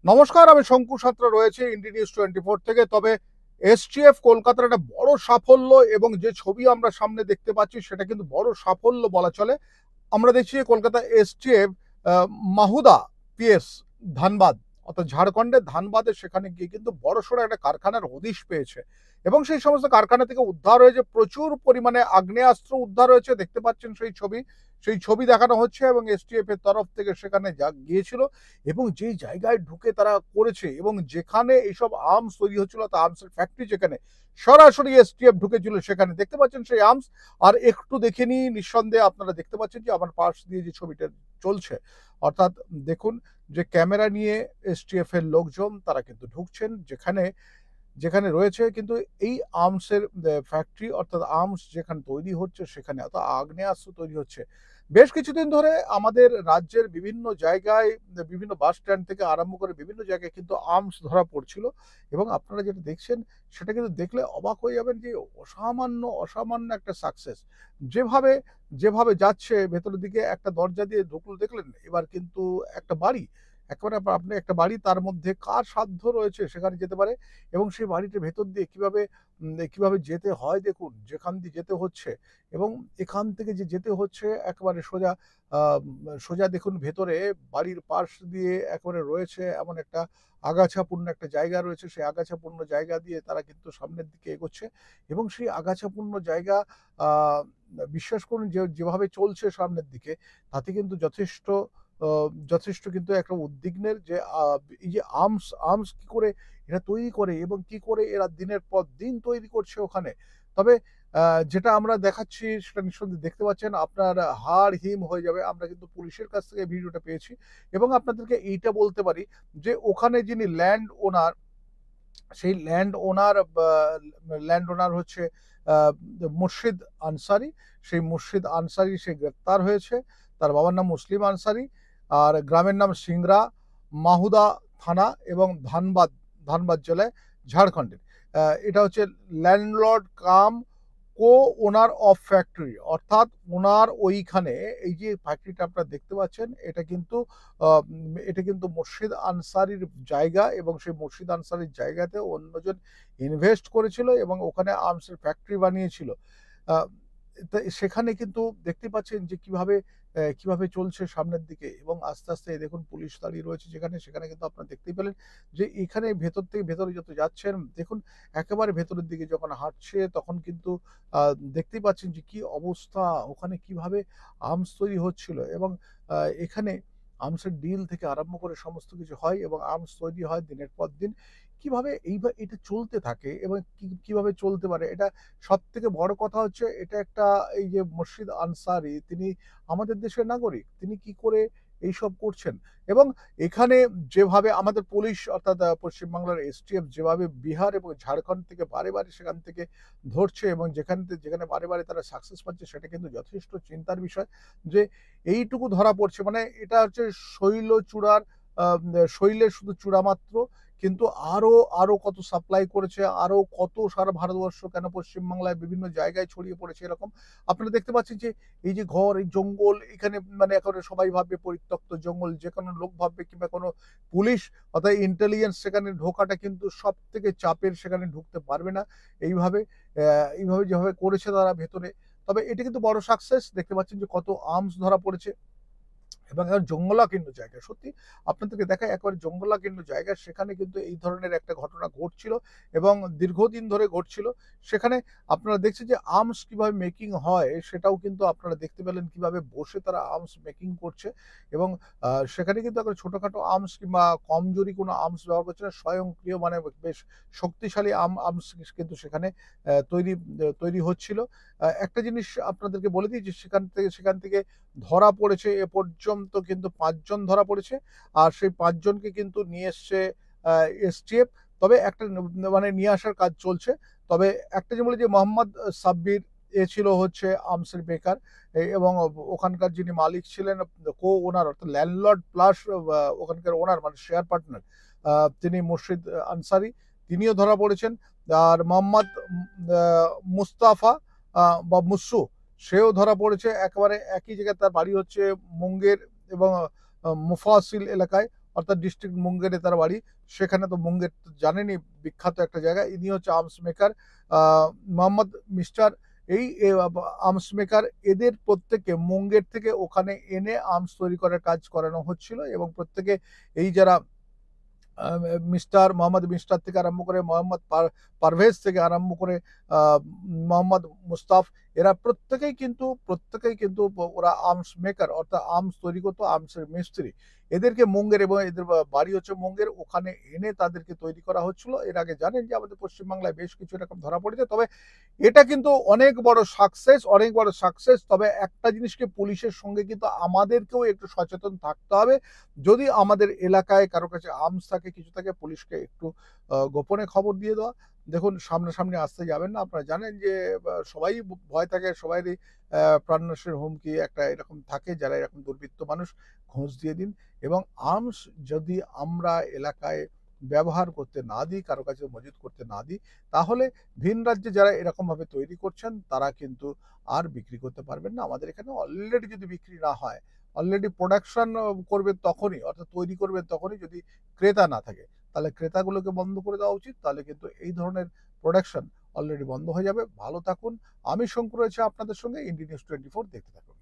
নমস্কার, আমি শঙ্কু সাঁতরা রয়েছে ইন্ডি নিউজ 24 থেকে। তবে এসটিএফ কলকাতার একটা বড় সাফল্য এবং যে ছবি আমরা সামনে দেখতে পাচ্ছি সেটা কিন্তু বড় সাফল্য বলা চলে। আমরা দেখছি যে কলকাতা এসটিএফ মাহুদা পিএস ধানবাদ অর্থাৎ ঝাড়খণ্ডের ধানবাদে সেখানে গিয়ে কিন্তু বড়সড় একটা কারখানার হদিশ পেয়েছে এবং সেই সমস্ত কারখানা থেকে উদ্ধার হয়েছে প্রচুর পরিমাণে আগ্নেয়াস্ত্র উদ্ধার হয়েছে। দেখতে পাচ্ছেন সেই ছবি দেখানো হচ্ছে এবং এসটিএফ এর তরফ থেকে সেখানে গিয়েছিল এবং যেই জায়গায় ঢুকে তারা করেছে এবং যেখানে এইসব আর্মস তৈরি হচ্ছিল তা আর্মসের ফ্যাক্টরি, যেখানে সরাসরি এসটিএফ ঢুকেছিল সেখানে দেখতে পাচ্ছেন সেই আর্মস। আর একটু দেখে নিই, নিঃসন্দেহে আপনারা দেখতে পাচ্ছেন যে আমার পাশ দিয়ে যে ছবিটা চলছে, অর্থাৎ দেখুন যে ক্যামেরা নিয়ে এসটিএফ এর লোকজন তারা কিন্তু ঢুকছেন যেখানে যেখানে রয়েছে কিন্তু এই আর্মসের ফ্যাক্টরি, অর্থাৎ আর্মস যেখানে তৈরি হচ্ছে সেখানে অর্থাৎ আগ্নেয়াস্ত্র তৈরি হচ্ছে। বেশ কিছুদিন ধরে আমাদের রাজ্যের বিভিন্ন জায়গায়, বিভিন্ন বাস স্ট্যান্ড থেকে আরম্ভ করে বিভিন্ন জায়গায় কিন্তু আর্মস ধরা পড়ছিল এবং আপনারা যেটা দেখছেন সেটা কিন্তু দেখলে অবাক হয়ে যাবেন যে অসামান্য অসামান্য একটা সাকসেস। যেভাবে যেভাবে যাচ্ছে ভেতরের দিকে একটা দরজা দিয়ে ঢুকলো দেখলেন, এবার কিন্তু একটা বাড়ি, একেবারে আপনি একটা বাড়ি, তার মধ্যে কার সাধ্য রয়েছে সেখানে যেতে পারে এবং সেই বাড়িটার ভেতর দিয়ে কিভাবে যেতে হয় দেখুন, যেখান দিয়ে যেতে হচ্ছে এবং এখান থেকে যে যেতে হচ্ছে একেবারে সোজা সোজা দেখুন ভেতরে বাড়ির পাশ দিয়ে একেবারে রয়েছে এমন একটা আগাছাপূর্ণ একটা জায়গা রয়েছে। সেই আগাছাপূর্ণ জায়গা দিয়ে তারা কিন্তু সামনের দিকে এগোচ্ছে এবং সেই আগাছাপূর্ণ জায়গা আহ, বিশ্বাস করুন যে যেভাবে চলছে সামনের দিকে, তাতে কিন্তু যথেষ্ট কিন্তু একটা উদ্বিগ্নের যে এই যে আর্মস আর্মস কি করে এরা তৈরি করে এবং কি করে এরা দিনের পর দিন তৈরি করছে ওখানে। তবে যেটা আমরা দেখাচ্ছি সেটা নিঃসন্দেহে দেখতে পাচ্ছেন, আপনার হাড় হিম হয়ে যাবে। আমরা কিন্তু পুলিশের কাছ থেকে ভিডিওটা পেয়েছি এবং আপনাদেরকে এইটা বলতে পারি যে ওখানে যিনি সেই ল্যান্ড ওনার হচ্ছে আহ, মুর্শিদ আনসারি। সেই মুর্শিদ আনসারি সে গ্রেপ্তার হয়েছে। তার বাবার নাম মুসলিম আনসারি আর গ্রামের নাম সিংরা, মাহুদা থানা এবং ধানবাদ ধানবাদ জেলায়, ঝাড়খণ্ডের। এটা হচ্ছে landlord cum co owner of factory, অর্থাৎ ওনার ওইখানে এই যে ফ্যাক্টরিটা আপনারা দেখতে পাচ্ছেন এটা কিন্তু মুর্শিদ আনসারির জায়গা এবং সেই মুর্শিদ আনসারির জায়গাতে অন্যজন ইনভেস্ট করেছিল এবং ওখানে আর্মসের ফ্যাক্টরি বানিয়েছিল। আহ, সেখানে কিন্তু দেখতে পাচ্ছেন যে কিভাবে চলছে সামনের দিকে এবং আস্তে আস্তে দেখুন পুলিশ দাঁড়িয়ে রয়েছে যেখানে, সেখানে কিন্তু আপনারা দেখতেই পেলেন যে এখানে ভেতর থেকে ভেতরে যত যাচ্ছেন দেখুন, একেবারে ভেতরের দিকে যখন হাঁটছে তখন কিন্তু দেখতেই পাচ্ছেন যে কি অবস্থা ওখানে, কিভাবে আর্মস তৈরি হচ্ছিল এবং এখানে আর্মসের ডিল থেকে আরম্ভ করে সমস্ত কিছু হয় এবং আর্মস তৈরি হয় দিনের পর দিন। কিভাবে এটা চলতে থাকে এবং কিভাবে চলতে পারে, এটা সব থেকে বড় কথা হচ্ছে এটা একটা, এই যে মুর্শিদ আনসারি তিনি আমাদের দেশের নাগরিক, তিনি কি করে এইসব করছেন এবং এখানে যেভাবে আমাদের পুলিশ অর্থাৎ পশ্চিমবাংলার এসটিএফ যেভাবে বিহার এবং ঝাড়খণ্ড থেকে বারে বারে সেখান থেকে ধরছে এবং যেখানে বারে বারে তারা সাকসেস পাচ্ছে, সেটা কিন্তু যথেষ্ট চিন্তার বিষয় যে এইটুকু ধরা পড়ছে। মানে এটা হচ্ছে শৈলের শুধু চূড়া মাত্র, কিন্তু আরো আরো কত সাপ্লাই করেছে, আরো কত সারা ভারতবর্ষ কেন পশ্চিমবাংলায় বিভিন্ন জায়গায় ছড়িয়ে পড়েছে এরকম। আপনারা দেখতে পাচ্ছেন যে এই যে ঘর, এই জঙ্গল, এখানে মানে এখন সবাই ভাববে পরিত্যক্ত জঙ্গল, যে কোনো লোক ভাববে কিংবা কোনো পুলিশ অর্থাৎ ইন্টেলিজেন্স সেখানে ঢোকাটা কিন্তু সব থেকে চাপের, সেখানে ঢুকতে পারবে না এইভাবে যেভাবে করেছে তারা ভেতরে। তবে এটা কিন্তু বড় সাকসেস। দেখতে পাচ্ছেন যে কত আর্মস ধরা পড়েছে এবং জঙ্গলাকীর্ণ জায়গা, সত্যি আপনাদেরকে দেখায় একেবারে জঙ্গলাকীর্ণ জায়গা, সেখানে কিন্তু এই ধরনের একটা ঘটনা ঘটছিল এবং দীর্ঘদিন ধরে ঘটছিল। সেখানে আপনারা দেখছেন যে আর্মস কিভাবে মেকিং হয় সেটাও কিন্তু আপনারা দেখতে পেলেন, কিভাবে বসে তারা আর্মস মেকিং করছে এবং সেখানে কিন্তু একটা ছোটখাটো আর্মস কিংবা কমজোরি কোনো আর্মস ব্যবহার করছে না, স্বয়ংক্রিয় মানে বেশ শক্তিশালী আর্মস কিন্তু সেখানে তৈরি তৈরি হচ্ছিল। একটা জিনিস আপনাদেরকে বলে দিই যে সেখান থেকে ধরা পড়েছে এ পর্যন্ত কিন্তু 5 জন ধরা পড়েছে আর সেই 5 জনকে কিন্তু নিয়ে এসছে এসটিএফ। তবে একটা মানে নিয়ে আসার কাজ চলছে। তবে একটা যে বলি যে মোহাম্মদ সাব্বির এ ছিল হচ্ছে আর্মসের বেকার এবং ওখানকার যিনি মালিক ছিলেন, কো ওনার অর্থাৎ ল্যান্ডলর্ড প্লাস ওখানকার ওনার মানে শেয়ার পার্টনার, তিনি মুর্শিদ আনসারি, তিনিও ধরা পড়েছেন। আর মোহাম্মদ মুস্তাফা বা মুসু, সেও ধরা পড়েছে। একেবারে একই জায়গায় তার বাড়ি হচ্ছে মুঙ্গের এবং মুফাসিল এলাকায়, অর্থাৎ ডিস্ট্রিক্ট মুঙ্গেরে তার বাড়ি। সেখানে তো মুঙ্গের তো জানেনই বিখ্যাত একটা জায়গা। ইনি হচ্ছে আর্মস মেকার মোহাম্মদ মিস্টার এই আর্মস মেকার। এদের প্রত্যেককে মুঙ্গের থেকে ওখানে এনে আর্মস তৈরি করার কাজ করানো হচ্ছিল এবং প্রত্যেকে এই যারা মিস্টার মোহাম্মদ মিস্টার থেকে আরম্ভ করে মোহাম্মদ পারভেজ থেকে আরম্ভ করে মোহাম্মদ মুস্তাফ, এরা প্রত্যেকেই কিন্তু ওরা আর্মস মেকার অর্থাৎ আর্মস তৈরি করতো, আর্মসের মিস্ত্রি। এদেরকে মুঙ্গের এবং এদের বাড়ি হচ্ছে মুঙ্গের, ওখানে এনে তাদেরকে তৈরি করা হচ্ছিল। এর আগে জানেন যে আমাদের পশ্চিমবাংলায় বেশ কিছু এরকম ধরা পড়েছে। তবে এটা কিন্তু অনেক বড় সাকসেস। তবে একটা জিনিসকে পুলিশের সঙ্গে কিন্তু আমাদেরকেও একটু সচেতন থাকতে হবে। যদি আমাদের এলাকায় কারো কাছে আর্মস থাকে, কিছু থাকে, পুলিশকে একটু গোপনে খবর দিয়ে দেওয়া। দেখুন, সামনাসামনি আসতে যাবেন না। আপনারা জানেন যে সবাই ভয় থাকে, সবারই প্রাণনাশের হুমকি একটা এরকম থাকে। যারা এরকম দুর্বৃত্ত মানুষ, ঘুষ দিয়ে দিন। এবং আর্মস যদি আমরা এলাকায় ব্যবহার করতে না দিই, কারো কাছে মজুত করতে না দিই, তাহলে ভিন রাজ্যে যারা এরকমভাবে তৈরি করছেন তারা কিন্তু আর বিক্রি করতে পারবেন না। আমাদের এখানে অলরেডি যদি বিক্রি না হয়, অলরেডি প্রোডাকশন করবেন তখনই, অর্থাৎ তৈরি করবেন তখনই, যদি ক্রেতা না থাকে, তাহলে ক্রেতাগুলোকে বন্ধ করে দেওয়া উচিত। তাহলে কিন্তু এই ধরনের প্রোডাকশন অলরেডি বন্ধ হয়ে যাবে। ভালো থাকুন। আমি শঙ্কু রয়েছে আপনাদের সঙ্গে। ইন্ডি নিউজ 24 দেখতে থাকুন।